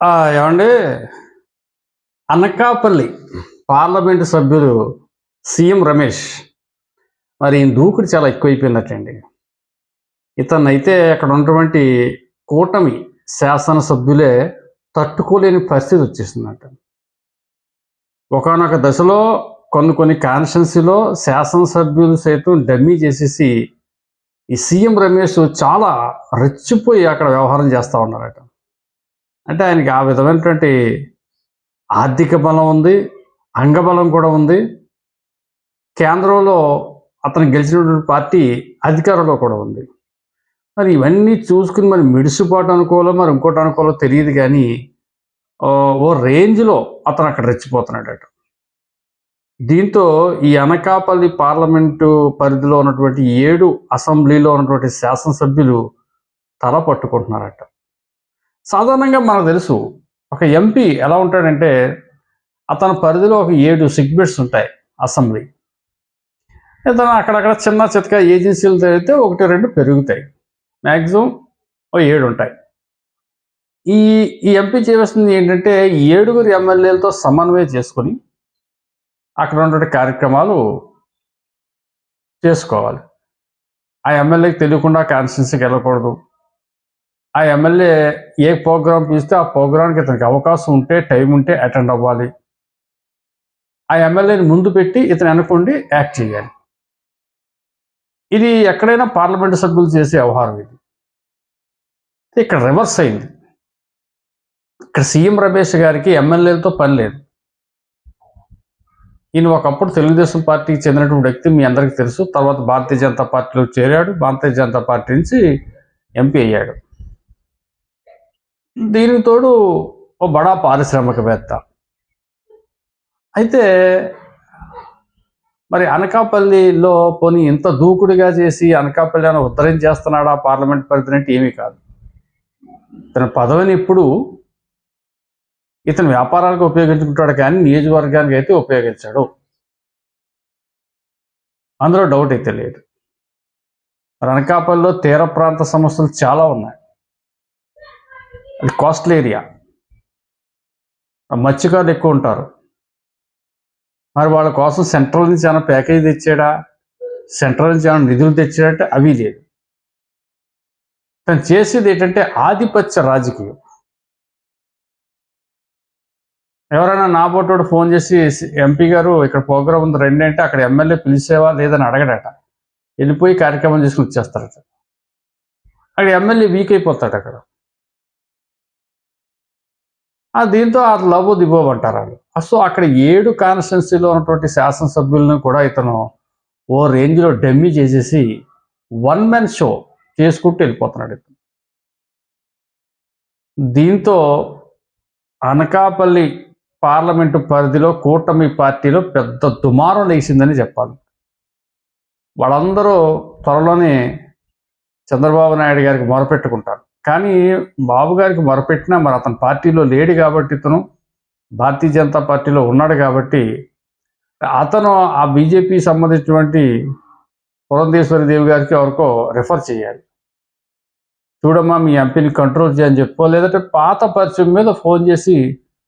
ఏమండి, అనకాపల్లి పార్లమెంటు సభ్యులు సీఎం రమేష్ మరి ఈయన దూకుడు చాలా ఎక్కువైపోయిందటండి. ఇతన్నైతే అక్కడ ఉన్నటువంటి కూటమి శాసనసభ్యులే తట్టుకోలేని పరిస్థితి వచ్చేసిందట. ఒకానొక దశలో కొన్ని కాన్స్టిట్యున్సీలో శాసనసభ్యులు సైతం డమ్మీ చేసేసి ఈ సీఎం రమేష్ చాలా రెచ్చిపోయి అక్కడ వ్యవహారం చేస్తూ ఉన్నారట. అంటే ఆయనకి ఆ విధమైనటువంటి ఆర్థిక బలం ఉంది, అంగబలం కూడా ఉంది. కేంద్రంలో అతను గెలిచినటువంటి పార్టీ అధికారంలో కూడా ఉంది. మరి ఇవన్నీ చూసుకుని మరి మిడిసిపాటు అనుకోవాలో మరి ఇంకోటి అనుకోవాలో తెలియదు కానీ ఓ రేంజ్లో అతను అక్కడ రెచ్చిపోతున్నాడట. దీంతో ఈ అనకాపల్లి పార్లమెంటు పరిధిలో ఉన్నటువంటి 7 అసెంబ్లీలో ఉన్నటువంటి శాసనసభ్యులు తల పట్టుకుంటున్నారట. సాధారణంగా మనకు తెలుసు, ఒక ఎంపీ ఎలా ఉంటాడంటే అతని పరిధిలో ఒక 7 సెగ్మెంట్స్ ఉంటాయి అసెంబ్లీ. ఏదైనా అక్కడక్కడ చిన్న చితక ఏజెన్సీలు తిరిగితే 1-2 పెరుగుతాయి, మ్యాక్సిమం 7 ఉంటాయి. ఈ ఎంపీ చేయవలసింది ఏంటంటే 7 ఎమ్మెల్యేలతో సమన్వయం చేసుకొని అక్కడ ఉన్నటువంటి కార్యక్రమాలు చేసుకోవాలి. ఆ ఎమ్మెల్యేకి తెలియకుండా కాన్స్టిట్యున్సీకి వెళ్ళకూడదు. ఆ ఎమ్మెల్యే ఏ ప్రోగ్రాం పిలిస్తే ఆ ప్రోగ్రాంకి ఇతనికి అవకాశం ఉంటే, టైం ఉంటే అటెండ్ అవ్వాలి. ఆ ఎమ్మెల్యేని ముందు పెట్టి ఇతను వెనకుండి యాక్ట్ చేయాలి. ఇది ఎక్కడైనా పార్లమెంటు సభ్యులు చేసే వ్యవహారం ఇది. ఇక్కడ రివర్స్ అయింది. ఇక్కడ సీఎం రమేష్ గారికి ఎమ్మెల్యేలతో పని లేదు. ఈయన ఒకప్పుడు తెలుగుదేశం పార్టీకి చెందినటువంటి వ్యక్తి, మీ అందరికీ తెలుసు. తర్వాత భారతీయ జనతా పార్టీలో చేరాడు, భారతీయ జనతా పార్టీ నుంచి ఎంపీ అయ్యాడు. దీనికి తోడు ఓ బడా పారిశ్రామికవేత్త. అయితే మరి అనకాపల్లిలో పోనీ ఇంత దూకుడుగా చేసి అనకాపల్లి అని ఉద్ధరించేస్తున్నాడా పార్లమెంట్ పరిధి అంటే ఏమీ కాదు. ఇతని పదవిని ఇప్పుడు ఇతను వ్యాపారాలకు ఉపయోగించుకుంటాడు కానీ నియోజకవర్గానికి అయితే ఉపయోగించాడు, అందులో డౌట్ అయితే లేదు. మరి అనకాపల్లిలో తీర ప్రాంత సమస్యలు చాలా ఉన్నాయి. అది కోస్టల్ ఏరియా, మత్స్యకారులు ఎక్కువ ఉంటారు. మరి వాళ్ళ కోసం సెంట్రల్ నుంచి ఏమైనా ప్యాకేజీ తెచ్చాడా, సెంట్రల్ నుంచి ఏమైనా నిధులు తెచ్చాడంటే అవి లేదు. తను చేసేది ఏంటంటే ఆధిపత్య రాజకీయం. ఎవరైనా నా బోటోడు ఫోన్ చేసి ఎంపీ గారు ఇక్కడ ప్రోగ్రాం ఉంది రండి అంటే అక్కడ ఎమ్మెల్యే పిలిచేవా లేదని అడగడట, వెళ్ళిపోయి కార్యక్రమం చేసుకుని వచ్చేస్తారట. అక్కడ ఎమ్మెల్యే వీక్ అయిపోతాడు అక్కడ. దీంతో ఆ లబో దిబో అంటారు వాళ్ళు. సో అక్కడ 7 కాన్స్టిట్యున్సీలో ఉన్నటువంటి శాసనసభ్యులను కూడా ఇతను ఓ రేంజ్లో డమ్మీ చేసేసి 1 మ్యాన్ షో చేసుకుంటూ వెళ్ళిపోతున్నాడు ఇతను. దీంతో అనకాపల్లి పార్లమెంటు పరిధిలో కూటమి పార్టీలో పెద్ద దుమారం లేచిందని చెప్పాలి. వాళ్ళందరూ త్వరలోనే చంద్రబాబు నాయుడు గారికి మొరపెట్టుకుంటారు. కానీ బాబు గారికి మొరపెట్టినా మరి అతను పార్టీలో లేడు కాబట్టి, ఇతను భారతీయ జనతా పార్టీలో ఉన్నాడు కాబట్టి అతను ఆ బీజేపీ సంబంధించినటువంటి పురంధేశ్వరి దేవి గారికి ఎవరికో రిఫర్ చేయాలి. చూడమ్మా మీ ఎంపీని కంట్రోల్ చేయని చెప్పో, లేదంటే పాత పరిచయం మీద ఫోన్ చేసి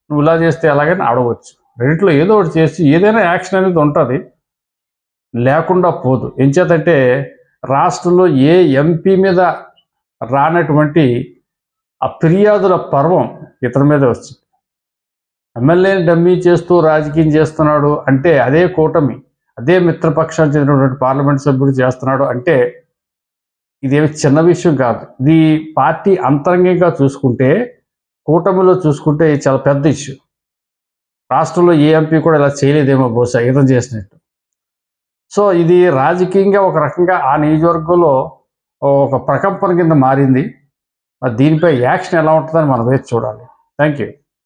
నువ్వు ఇలా చేస్తే ఎలాగని అడగవచ్చు. రెండిట్లో ఏదో ఒకటి చేసి ఏదైనా యాక్షన్ అనేది ఉంటుంది, లేకుండా పోదు. ఎంచేతంటే రాష్ట్రంలో ఏ ఎంపీ మీద రానటువంటి ఆ ఫిర్యాదుల పర్వం ఇతని మీద వచ్చింది. ఎమ్మెల్యేని డమ్మీ చేస్తూ రాజకీయం చేస్తున్నాడు అంటే అదే కూటమి, అదే మిత్రపక్షానికి చెందినటువంటి పార్లమెంట్ సభ్యుడు చేస్తున్నాడు అంటే ఇదేమి చిన్న విషయం కాదు. ఇది పార్టీ అంతరంగంగా చూసుకుంటే, కూటమిలో చూసుకుంటే చాలా పెద్ద ఇష్యూ. రాష్ట్రంలో ఏ ఎంపీ కూడా ఇలా చేయలేదేమో బహుశా ఇతను చేసినట్టు. సో ఇది రాజకీయంగా ఒక రకంగా ఆ నియోజకవర్గంలో ఒక ప్రకంపన కింద మారింది. దీనిపై యాక్షన్ ఎలా ఉంటుందని మనం వేచి చూడాలి. Thank you.